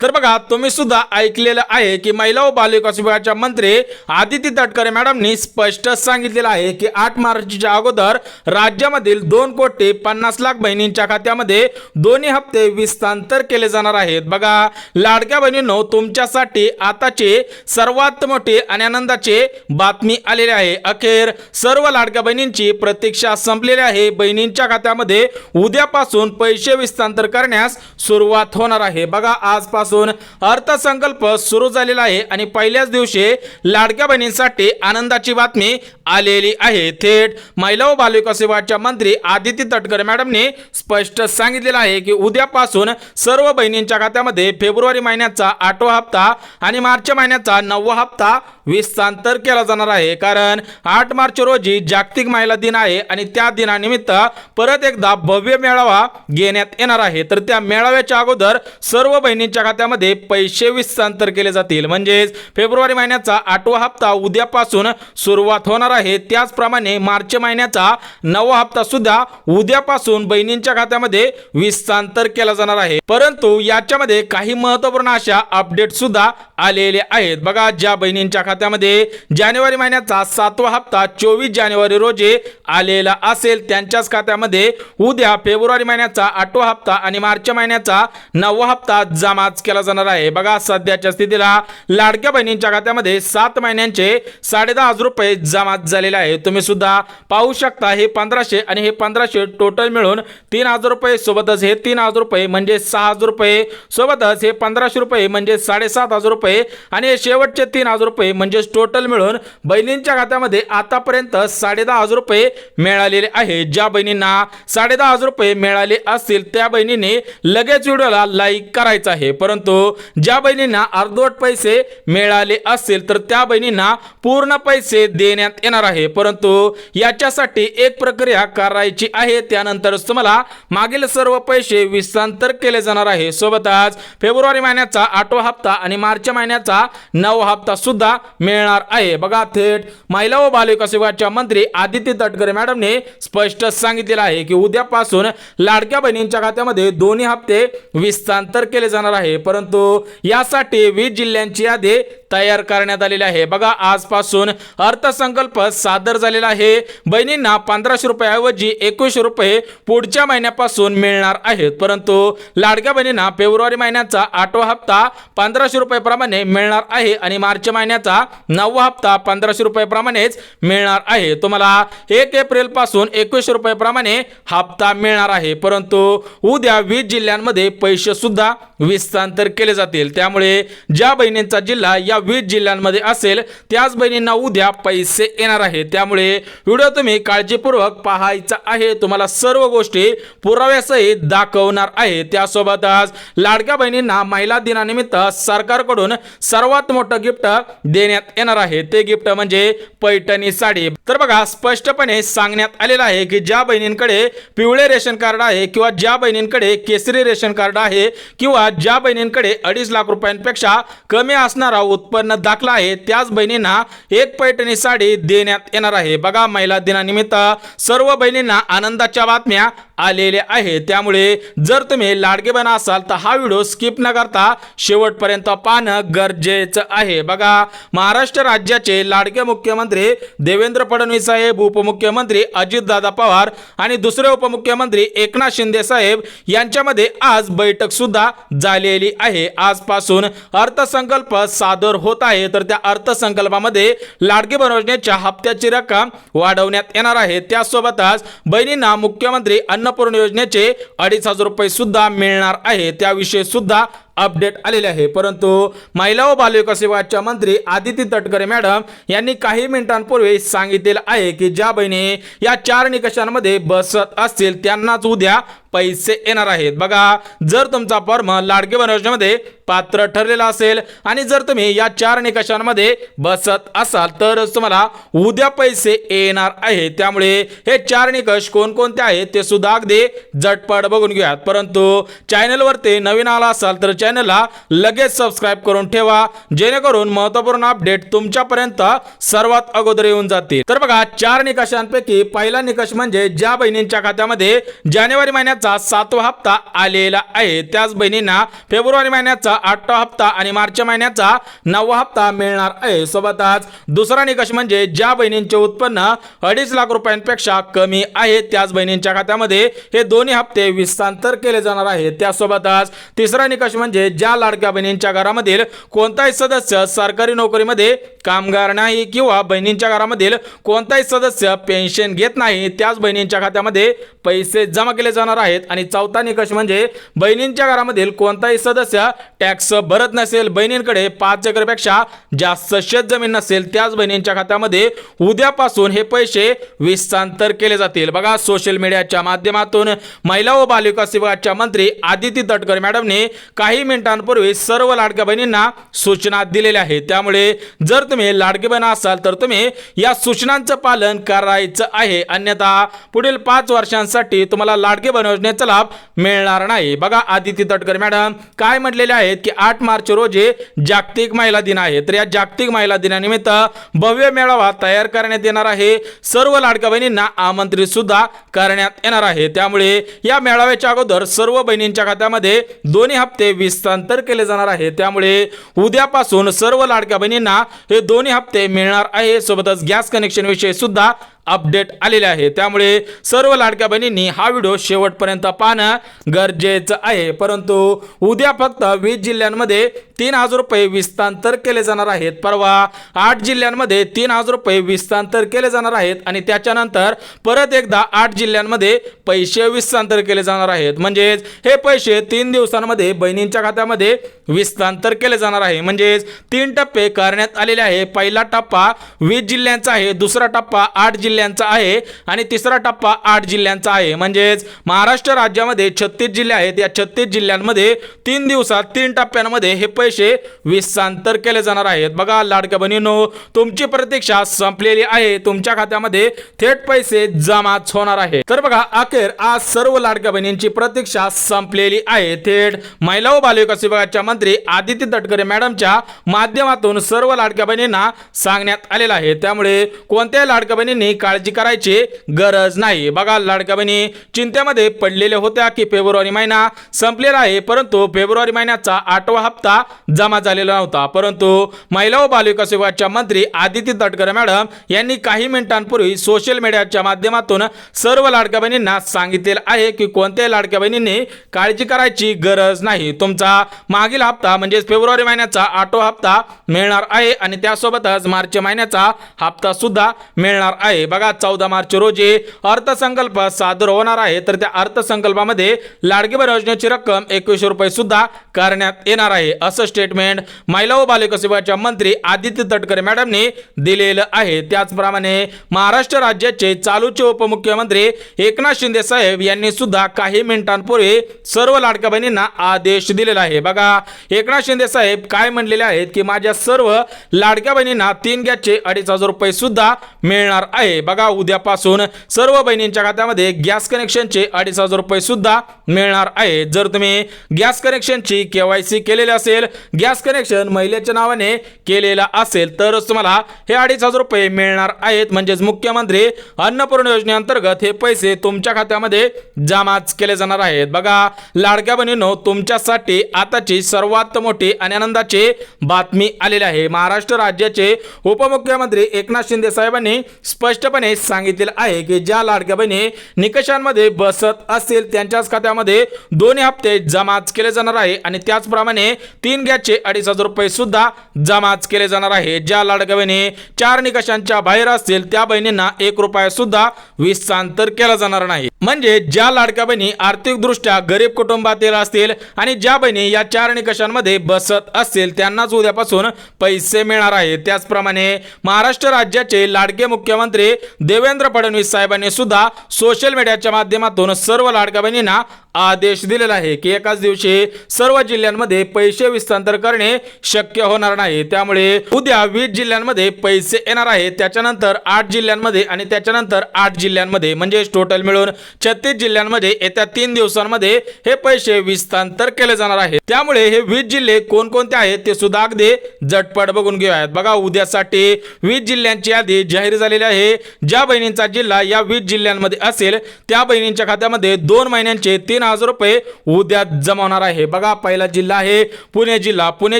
तर बघा तुम्ही सुद्धा ऐकलेलं आहे की महिला व बालविकास विभागाच्या मंत्री आदिती तटकरे मॅडमनी स्पष्ट सांगितलेलं आहे की 8 मार्चच्या अगोदर राज्यामधील 2,50,00,000 बहिणींच्या खात्यामध्ये दोन्ही हप्ते विस्तांतर केले जाणार आहेत। बघा लाडक्या बहिणींनो, तुमच्यासाठी आताचे सर्वात मोठी आणि आनंदाची बातमी आलेली आहे। अखेर सर्व लाडक्या बहिणींची प्रतीक्षा संपलेली आहे। बहिणींच्या खात्यामध्ये उद्यापासून पैसे विस्तांतर करण्यास सुरुवात होणार आहे। बघा आजपासून अर्थसंकल्प सुरू झालेला आहे आणि पहिल्याच दिवशी लाडक्या बहिणींसाठी आनंदाची बातमी आलेली आहे। थेट महिला व बालविकास विभागाच्या मंत्री आदिती तटकरे मॅडमने स्पष्ट सांगितलेलं आहे की उद्यापासून सर्व बहिणींच्या खात्यामध्ये फेब्रुवारी महिन्याचा 8वा हप्ता आणि मार्च महिन्याचा 9वा हप्ता विस्तांतर केला जाणार आहे। कारण 8 मार्च रोजी जागतिक महिला दिन आहे आणि त्या दिनानिमित्त परत एकदा भव्य मेळावा घेण्यात येणार आहे। तर त्या मेळाव्याच्या अगोदर सर्व बहिणींच्या खात्यामध्ये पैसे विस्तांतर केले जातील। म्हणजेच फेब्रुवारी महिन्याचा 8वा हप्ता उद्यापासून सुरुवात होणार आहे। त्याचप्रमाणे मार्च महिन्याचा 9वा हप्ता सुद्धा उद्यापासून बहिणींच्या खात्यामध्ये विस्तांतर केला जाणार आहे। परंतु याच्यामध्ये काही महत्त्वपूर्ण अशा अपडेट सुद्धा आलेले आहेत। बघा ज्या बहिणींच्या खात्यामध्ये जानेवारी महिन्याचा 7वा हप्ता 24 जानेवारी रोजी आलेला असेल त्यांच्याच खात्यामध्ये उद्या फेब्रुवारी महिन्याचा 8वा हप्ता आणि मार्च महिन्याचा 9वा हप्ता जमा केला जाणार आहे। बघा सध्याच्या स्थितीला लाडक्या बहिणींच्या खात्यामध्ये 7 महिन्यांचे 10,500 रुपये जमा झालेले आहे। तुम्ही सुद्धा पाहू शकता हे 1500 आणि हे 1500 टोटल मिळून 3,000 रुपये, सोबतच हे 3,000 रुपये म्हणजे 6,000 रुपये, सोबतच हे 1,500 रुपये म्हणजे 7,500 रुपये आणि हे शेवटचे 3,000 रुपये म्हणजे टोटल मिळून बहिणींच्या खात्यामध्ये आतापर्यंत 10,500 रुपये मिळालेले आहे। ज्या बहिणींना 10,500 रुपये मिळाले असतील त्या बहिणींनी लगेच व्हिडिओला लाईक करायचा आहे। परंतु ज्या बहिणींना अर्धवट पैसे मिळाले असतील तर त्या बहिणींना पूर्ण पैसे देण्यात येणार आहे। परंतु याच्यासाठी एक प्रक्रिया करायची आहे, त्यानंतरच तुम्हाला मागील सर्व पैसे विस्तांतर केले जाणार आहे। सोबतच फेब्रुवारी महिन्याचा 8वा हप्ता आणि मार्च महिन्याचा 9वा हप्ता सुद्धा मिळणार आहे। बघा थेट महिला व बालविकास विभागाच्या मंत्री आदिती तटकरे मॅडमने स्पष्ट सांगितलेलं आहे की उद्यापासून लाडक्या बहिणींच्या खात्यामध्ये दोन्ही हप्ते विस्तांतर केले जाणार आहे। परंतु यासाठी 20 जिल्ह्यांची यादी तयार करण्यात आलेली आहे। बघा आजपासून अर्थसंकल्प सादर झालेला आहे। बहिणींना 1,500 रुपयाऐवजी 2,100 रुपये पुढच्या महिन्यापासून मिळणार आहेत। परंतु लाडक्या बहिणींना फेब्रुवारी महिन्याचा 8वा हप्ता 1,500 रुपये प्रमाणे मिळणार आहे आणि मार्च महिन्याचा 9वा हप्ता 1,500 रुपये प्रमाणेच मिळणार आहे। तुम्हाला 1 एप्रिल पासून 2,100 रुपये प्रमाणे हप्ता मिळणार आहे। परंतु उद्या 20 जिल्ह्यांमध्ये पैसे सुद्धा विस्तांतर केले जातील। त्यामुळे ज्या बहिणींचा जिल्हा या 20 जिल्ह्यांमध्ये असेल त्याच बहिणींना उद्या पैसे येणार आहेत। त्यामुळे व्हिडिओ तुम्ही काळजीपूर्वक पाहायचा आहे। तुम्हाला सर्व गोष्टी पुराव्यासहित दाखवणार आहे। त्यासोबतच लाडक्या बहिणींना महिला दिनानिमित्त सरकारकडून सर्वात मोठं गिफ्ट देण्यात येणार आहे। ते गिफ्ट म्हणजे पैठणी साडी। तर बघा स्पष्टपणे सांगण्यात आलेलं आहे की ज्या बहिणींकडे पिवळे रेशन कार्ड आहे किंवा ज्या बहिणींकडे केसरी रेशन कार्ड आहे किंवा ज्या बहिणींकडे 2.5 लाख रुपयांपेक्षा कमी असणारा उत्पन्न दाखला आहे त्याच बहिणींना एक पैठणी साडी देण्यात येणार आहे। बघा महिला दिनानिमित्त सर्व बहिणींना आनंदाच्या बातम्या आलेल्या आहेत। त्यामुळे जर तुम्ही लाडके बहीण असाल तर हा व्हिडिओ स्किप न करता शेवटपर्यंत पाहणं गरजेचं आहे। बघा महाराष्ट्र राज्याचे लाडके मुख्यमंत्री देवेंद्र फडणवीस साहेब, उपमुख्यमंत्री अजितदादा पवार आणि दुसरे उपमुख्यमंत्री एकनाथ शिंदे साहेब यांच्यामध्ये आज बैठक सुद्धा झालेली आहे। आजपासून अर्थसंकल्प सादर होत आहे। तर त्या अर्थसंकल्पामध्ये लाडके बहीण योजनेच्या हप्त्याची रक्कम वाढवण्यात येणार आहे। त्यासोबतच बहिणींना मुख्यमंत्री अन्नपूर्णा योजनेचे 2,500 रुपये सुद्धा मिळणार आहे। त्याविषयी सुद्धा अपडेट आलेले आहे। परंतु महिला व बालविकास विभागाच्या मंत्री आदिती तटकरे मॅडम यांनी काही मिनिटांपूर्वी सांगितलेलं आहे की ज्या बहिणी या 4 निकषांमध्ये बसत असतील त्यांनाच उद्या पैसे येणार आहेत। बघा जर तुमचा फॉर्म लाडके बहीण योजनेमध्ये पात्र ठरलेला असेल आणि जर तुम्ही या 4 निकषांमध्ये बसत असाल तरच तुम्हाला उद्या पैसे येणार आहेत। त्यामुळे हे 4 निकष कोणकोणते आहेत ते सुद्धा अगदी झटपट बघून घेऊयात। परंतु चॅनलवर ते नवीन आला असाल तर चॅनलला लगेच सबस्क्राइब करून ठेवा, जेणेकरून महत्त्वपूर्ण अपडेट तुमच्यापर्यंत सर्वात अगोदर येऊन जातील। तर बघा 4 निकषांपैकी पहिला निकष म्हणजे ज्या बहिणींच्या खात्यामध्ये जानेवारी महिन्यात महिन्याचा 7वा हप्ता आलेला आहे. त्याच बहिणींना फेब्रुवारी महिन्याचा 8वा हप्ता आणि मार्च महिन्याचा 9वा हप्ता मिळणार आहे. सोबतच दुसरा निकष म्हणजे ज्या बहिणींचे उत्पन्न 2.5 लाख रुपयांपेक्षा कमी आहे त्याच बहिणींच्या खात्यामध्ये हे दोन्ही हप्ते विस्तांतर केले जाणार आहेत. त्यासोबतच तिसरा निकष म्हणजे ज्या लाडक्या बहिणींच्या घरामधील कोणताही सदस्य सरकारी नोकरीमध्ये कामगार नाही किंवा बहिणींच्या घरामधील कोणताही सदस्य पेन्शन घेत नाही त्याच बहिणींच्या खात्यामध्ये पैसे जमा केले जाणार आहेत. आणि चौथा निकष म्हणजे बहिणींच्या घरामधील कोणताही सदस्य टॅक्स भरत नसेल, बहिणींकडे 5 एकरपेक्षा जास्त शेत जमीन नसेल त्याच बहिणींच्या खात्यामध्ये उद्यापासून हे पैसे विस्तांतर केले जातील. बघा, सोशल मीडियाच्या माध्यमातून महिला व बालविकास विभागाच्या मंत्री आदिती तटकरे मॅडमने काही मिनिटांपूर्वी सर्व लाडक्या बहिणींना सूचना दिलेल्या आहेत. त्यामुळे जर तुम्ही लाडकी बहीण असाल तर तुम्ही या सूचनांचं पालन करायचं आहे, अन्यथा पुढील 5 वर्षांसाठी तुम्हाला लाडकी बहीण योजनेचा लाभ मिळणार नाही. बघा, आदिती तटकरे मॅडम काय म्हटलेले आहेत की 8 मार्च रोजी जागतिक महिला दिन आहे. तर या जागतिक महिला दिनानिमित्त भव्य मेळावा तयार करण्यात येणार आहे. सर्व लाडक्या बहिणींना आमंत्रित सुद्धा करण्यात येणार आहे. त्यामुळे या मेळाव्याच्या अगोदर सर्व बहिणींच्या खात्यामध्ये दोन्ही हप्ते विस्तांतर केले जाणार आहे. त्यामुळे उद्यापासून सर्व लाडक्या बहिणींना हे दोन्ही हप्ते मिळणार आहे. सोबतच गॅस कनेक्शन विषयी सुद्धा अपडेट आलेले आहे. त्यामुळे सर्व लाडक्या बहिणींनी हा व्हिडिओ शेवटपर्यंत पाहणं गरजेचं आहे. परंतु उद्या फक्त 20 जिल्ह्यांमध्ये 3,000 रुपये विस्तांतर केले जाणार आहेत. परवा 8 जिल्ह्यांमध्ये 3,000 रुपये विस्तांतर केले जाणार आहेत आणि त्याच्यानंतर परत एकदा 8 जिल्ह्यांमध्ये पैसे विस्तांतर केले जाणार आहेत. म्हणजेच हे पैसे 3 दिवसांमध्ये बहिणींच्या खात्यामध्ये विस्तांतर केले जाणार आहे. म्हणजेच 3 टप्पे करण्यात आलेले आहे. पहिला टप्पा 20 जिल्ह्यांचा आहे, दुसरा टप्पा 8 जिल्ह्यांचा आहे आणि तिसरा टप्पा 8 जिल्ह्यांचा आहे. म्हणजेच महाराष्ट्र राज्यामध्ये 36 जिल्हे आहेत. या 36 जिल्ह्यांमध्ये 3 दिवसात 3 टप्प्यांमध्ये हे पैसे विस्तांतर केले जाणार आहेत. बघा लाडक्या बहिणींनो, तुमची प्रतीक्षा संपलेली आहे. तुमच्या खात्यामध्ये थेट पैसे जमाच होणार आहे. तर बघा, अखेर आज सर्व लाडक्या बहिणींची प्रतीक्षा संपलेली आहे. थेट महिला व बालविकास विभागाच्या मंत्री आदिती तटकरे मॅडमच्या माध्यमातून सर्व लाडक्या बहिणींना सांगण्यात आलेलं आहे. त्यामुळे कोणत्याही लाडक्या बहिणींनी काळजी करायची गरज नाही. बघा, लाडक्या बहिणी चिंतेमध्ये पडलेल्या होत्या की फेब्रुवारी महिना संपलेला आहे, परंतु फेब्रुवारी महिन्याचा 8वा हप्ता जमा झालेला नव्हता. परंतु महिला व बालविकास विभागाच्या मंत्री आदिती तटकरे मॅडम यांनी काही मिनिटांपूर्वी सोशल मीडियाच्या माध्यमातून सर्व लाडक्या बहिणींना सांगितलेलं आहे की कोणत्याही लाडक्या बहिणींनी काळजी करायची गरज नाही. तुमचा मागील हप्ता म्हणजे फेब्रुवारी महिन्याचा 8वा हप्ता मिळणार आहे आणि त्यासोबतच मार्च महिन्याचा हप्ता सुद्धा मिळणार आहे. बघा, 14 मार्च रोजी अर्थसंकल्प सादर होणार आहे. तर त्या अर्थसंकल्पामध्ये लाडकी बहीण योजनेची रक्कम 2100 रुपये सुद्धा करण्यात येणार आहे, असं स्टेटमेंट महिला व बालविकास विभागाच्या मंत्री आदिती तटकरे मॅडमने दिलेलं आहे. त्याचप्रमाणे महाराष्ट्र राज्याचे चालूचे उपमुख्यमंत्री एकनाथ शिंदे साहेब यांनी सुद्धा काही मिनिटांपूर्वी सर्व लाडक्या बहिणींना आदेश दिलेला आहे. बघा, एकनाथ शिंदे साहेब काय म्हणलेले आहेत की माझ्या सर्व लाडक्या बहिणींना 3 गॅसचे 2,500 रुपये सुद्धा मिळणार आहे. बघा, उद्यापासून सर्व बहिणींच्या खात्यामध्ये गॅस कनेक्शनचे 2,500 रुपये सुद्धा मिळणार आहे. जर तुम्ही गॅस कनेक्शनची KYC केलेली असेल, गॅस कनेक्शन महिलेच्या नावाने केलेला असेल तरच तुम्हाला हे 2,500 रुपये मिळणार आहेत. म्हणजेच मुख्यमंत्री अन्नपूर्णा योजनेअंतर्गत हे पैसे तुमच्या खात्यामध्ये जमाच केले जाणार आहेत. बघा, लाडक्या बहिणींनो, तुमच्यासाठी आताची सर्वात मोठी आणि आनंदाची बातमी आलेली आहे. महाराष्ट्र राज्याचे उपमुख्यमंत्री एकनाथ शिंदे साहेबांनी स्पष्टपणे सांगितलेलं आहे की ज्या लाडक्या बहिणी निकषांमध्ये बसत असतील त्यांच्याच खात्यामध्ये दोन्ही हप्ते जमाच केले जाणार आहे आणि त्याचप्रमाणे 3 गॅसचे 2,500 रुपये सुद्धा जमाच केले जाणार आहे. ज्या लाडक्या बहिणी 4 निकषांच्या बाहेर असतील त्या बहिणींना 1 रुपया सुद्धा विस्तांतर केला जाणार नाही. म्हणजे ज्या लाडक्या बहिणी आर्थिकदृष्ट्या गरीब कुटुंबातील असतील आणि ज्या बहिणी या 4 निकषांमध्ये बसत असतील त्यांनाच उद्यापासून पैसे मिळणार आहेत. त्याचप्रमाणे महाराष्ट्र राज्याचे लाडके मुख्यमंत्री देवेंद्र फडणवीस साहेबांनी सुद्धा सोशल मीडियाच्या माध्यमातून सर्व लाडक्या बहिणींना आदेश दिलेला आहे की एकाच दिवशी सर्व जिल्ह्यांमध्ये पैसे विस्तांतर करणे शक्य होणार नाही. त्यामुळे उद्या 20 जिल्ह्यांमध्ये पैसे येणार आहेत, त्याच्यानंतर 8 जिल्ह्यांमध्ये आणि त्याच्यानंतर 8 जिल्ह्यांमध्ये, म्हणजे टोटल मिळून 36 जिल्ह्यांमध्ये येत्या 3 दिवसांमध्ये हे पैसे विस्तांतर केले जाणार आहेत. त्यामुळे हे 20 जिल्हे कोणकोणते आहेत ते सुद्धा अगदी झटपट बघून घेऊयात. बघा, उद्यासाठी 20 जिल्ह्यांची यादी जाहीर झालेली आहे. ज्या बहिणींचा जिल्हा या 20 जिल्ह्यांमध्ये असेल त्या बहिणींच्या खात्यामध्ये 2 महिन्यांचे 3000 रुपये उद्या जमा होणार आहे। बघा पहिला जिल्हा आहे पुणे जिल्हा। पुणे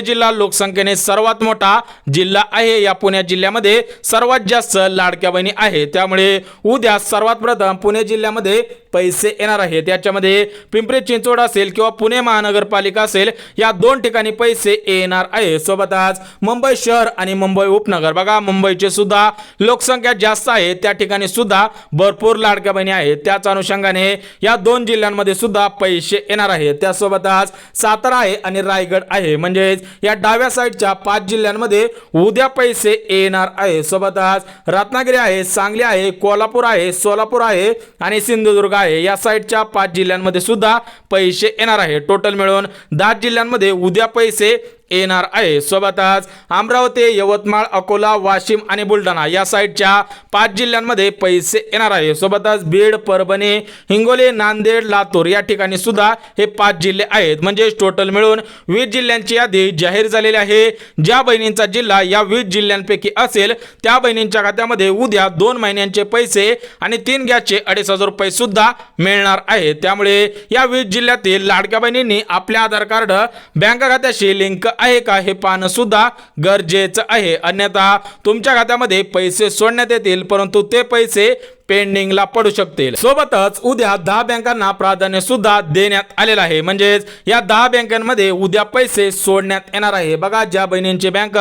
जिल्हा लोकसंख्येने सर्वात मोठा जिल्हा आहे। या पुणे जिल्ह्यामध्ये सर्वात जास्त लाडक्या बहिणी आहे, त्यामुळे उद्या सर्वात प्रथम पुणे जिल्ह्यामध्ये पैसे येणार आहेत। याच्यामध्ये पिंपरी चिंचवड असेल किंवा पुणे महानगरपालिका असेल या 2 ठिकाणी पैसे येणार आहे। सोबतच मुंबई शहर आणि मुंबई उपनगर, बघा मुंबईचे सुद्धा लोकसंख्या जास्त आहे, त्या ठिकाणी सुद्धा भरपूर लाडक्या बहिणी आहेत। त्याच अनुषंगाने या 2 जिल्ह्यांमध्ये सुद्धा पैसे येणार आहेत। त्यासोबतच सातारा आहे आणि रायगड आहे, म्हणजे या डाव्या साईडच्या 5 जिल्ह्यांमध्ये उद्या पैसे येणार आहे। सोबतच रत्नागिरी आहे, सांगली आहे, कोल्हापूर आहे, सोलापूर आहे आणि सिंधुदुर्ग आहे, या साईडच्या 5 जिल्ह्यांमध्ये सुद्धा पैसे येणार आहे। टोटल मिळून 10 जिल्ह्यांमध्ये उद्या पैसे येणार आहे। सोबतच अमरावती, यवतमाळ, अकोला, वाशिम आणि बुलढाणा या साईडच्या 5 जिल्ह्यांमध्ये पैसे येणार आहे। सोबतच बीड, परभणी, हिंगोली, नांदेड, लातूर या ठिकाणी सुद्धा हे 5 जिल्हे आहेत, म्हणजे टोटल मिळून 20 जिल्ह्यांची यादी जाहीर झालेली आहे। ज्या बहिणींचा जिल्हा या 20 जिल्ह्यांपैकी असेल त्या बहिणींच्या खात्यामध्ये उद्या 2 महिन्यांचे पैसे आणि 3 गॅसचे 2500 रुपये सुद्धा मिळणार आहेत। त्यामुळे या 20 जिल्ह्यातील लाडक्या बहिणींनी आपल्या आधार कार्ड बँक खात्याशी लिंक आहे का हे पाहणं सुद्धा गरजेचं आहे, अन्यथा तुमच्या खात्यामध्ये पैसे सोडण्यात येतील परंतु ते पैसे पेंडिंगला पडू शकतील। सोबतच उद्या 10 बँकांना प्राधान्य सुद्धा देण्यात आलेलं आहे, म्हणजेच या 10 बँकांमध्ये उद्या पैसे सोडण्यात येणार आहे। बघा ज्या बहिणींची बँक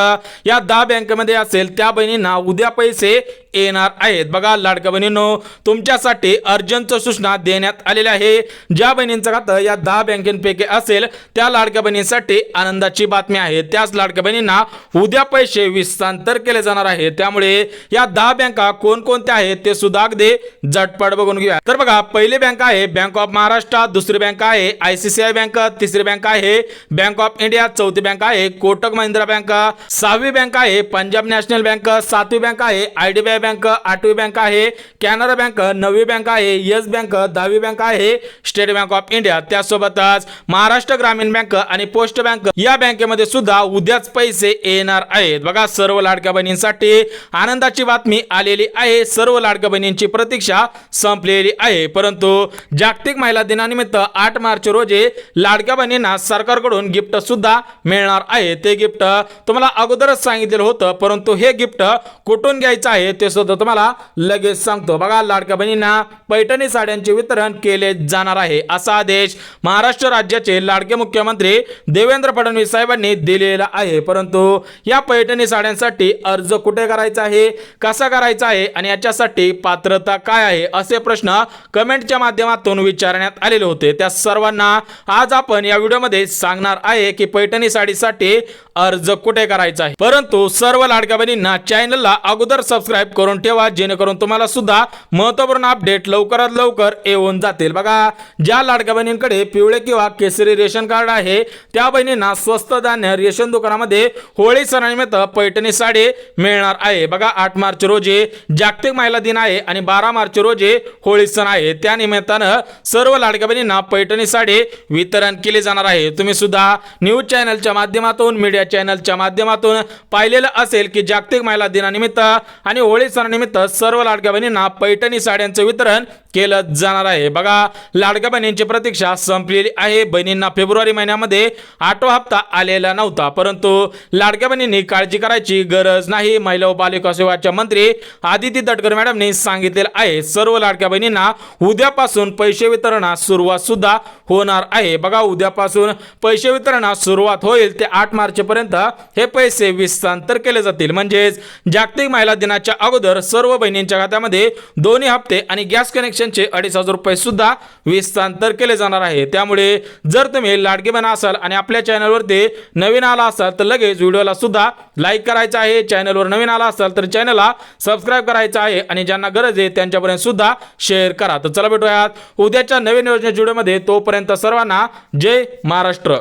या 10 बँकेमध्ये असेल त्या बहिणींना उद्या पैसे येणार आहेत। बघा लाडक्या बहिणींनो, तुमच्यासाठी अर्जंट सूचना देण्यात आलेली आहे। ज्या बहिणींचं खातं या 10 बँकेपैकी असेल त्या लाडक्या बहिणींसाठी आनंदाची बातमी आहे। त्याच लाडक्या बहिणींना उद्या पैसे हस्तांतर केले जाणार आहे। त्यामुळे या 10 बँका कोणकोणत्या आहेत ते सुद्धा झटपट बघून घेऊया। तर बघा पहिली बँक आहे बँक ऑफ महाराष्ट्र, दुसरी बँक आहे ICICI बँक, तिसरी बँक आहे बँक ऑफ इंडिया, चौथी बँक आहे कोटक महिंद्रा बँक, 6वी बँक आहे पंजाब नॅशनल बँक, 7वी बँक आहे IDBI बँक, 8वी बँक आहे कॅनरा बँक, 9वी बँक आहे येस बँक, 10वी बँक आहे स्टेट बँक ऑफ इंडिया। त्यासोबतच महाराष्ट्र ग्रामीण बँक आणि पोस्ट बँक या बँकेमध्ये सुद्धा उद्याच पैसे येणार आहेत। बघा सर्व लाडक्या बहिणींसाठी आनंदाची बातमी आलेली आहे। सर्व लाडक्या बहिणींची प्रतीक्षा संपलेली आहे, परंतु जागतिक महिला दिनानिमित्त 8 मार्च रोजी लाडक्या बहिणींना सरकारकडून गिफ्ट सुद्धा मिळणार आहे। ते गिफ्ट तुम्हाला अगोदरच सांगितलेलं होतं, परंतु हे गिफ्ट कुठून घ्यायचं आहे ते सुद्धा तुम्हाला लगेच सांगतो। बघा लाडक्या बहिणींना पैठणी साड्यांचे वितरण केले जाणार आहे, असा आदेश महाराष्ट्र राज्याचे लाडके मुख्यमंत्री देवेंद्र फडणवीस साहेबांनी दिलेला आहे। परंतु या पैठणी साड्यांसाठी अर्ज कुठे करायचा आहे, कसा करायचा आहे आणि याच्यासाठी पात्रता काय आहे असे प्रश्न कमेंटच्या माध्यमातून विचारण्यात आलेले होते। त्या सर्वांना आज आपण या व्हिडिओमध्ये सांगणार आहे की पैठणी साडीसाठी अर्ज कुठे करायचा आहे। परंतु सर्व लाडक्या बहिणींना चॅनलला अगोदर सबस्क्राइब करून ठेवा, जेणेकरून तुम्हाला सुद्धा महत्त्वपूर्ण अपडेट लवकरात लवकर येऊन जातील। बघा ज्या लाडक्या बहिणींकडे पिवळे किंवा केसरी रेशन कार्ड आहे त्या बहिणींना स्वस्त धान्य रेशन दुकानामध्ये होळी सणानिमित्त पैठणी साडी मिळणार आहे। बघा 8 मार्च रोजी जागतिक महिला दिन आहे आणि 12 मार्च रोजी होळी सण आहे, त्या निमित्तानं सर्व लाडक्या बहिणींना पैठणी साडी वितरण केले जाणार आहे। तुम्ही सुद्धा न्यूज चॅनलच्या माध्यमातून, मीडिया चॅनलच्या माध्यमातून पाहिलेलं असेल की जागतिक महिला दिनानिमित्त आणि होळी सणानिमित्त सर्व लाडक्या बहिणींना पैठणी साड्यांचं वितरण केलं जाणार आहे। बघा लाडक्या बहिणींची प्रतीक्षा संपलेली आहे। बहिणींना फेब्रुवारी महिन्यामध्ये 8वा हप्ता आलेला नव्हता, परंतु लाडक्या बहिणींनी काळजी करायची गरज नाही। महिला व बालविकास विभागाच्या मंत्री आदिती तटकरे मॅडमनी सांगितलेलं आहे सर्व लाडक्या बहिणींना उद्यापासून पैसे वितरणास सुरुवात सुद्धा होणार आहे। बघा उद्यापासून पैसे वितरणास सुरुवात होईल ते 8 मार्च पर्यंत हे पैसे हस्तांतर केले जातील, म्हणजेच जागतिक महिला दिनाच्या अगोदर सर्व बहिणींच्या खात्यामध्ये दोन्ही हप्ते आणि गॅस कनेक्शनचे 2500 रुपये सुद्धा हस्तांतर केले जाणार आहे। त्यामुळे जर तुम्ही लाडकी बहीण असाल आणि आपल्या चॅनलवरती नवीन आला असाल तर लगेच व्हिडिओला सुद्धा लाईक करायचं आहे, चॅनलवर नवीन आला असाल तर चॅनलला सबस्क्राइब करायचं आहे आणि ज्यांना गरज आहे त्यांच्यापर्यंत सुद्धा शेअर करा। तर चला भेटूयात उद्याच्या नवीन योजनेच्या व्हिडिओमध्ये, तोपर्यंत सर्वांना जय महाराष्ट्र।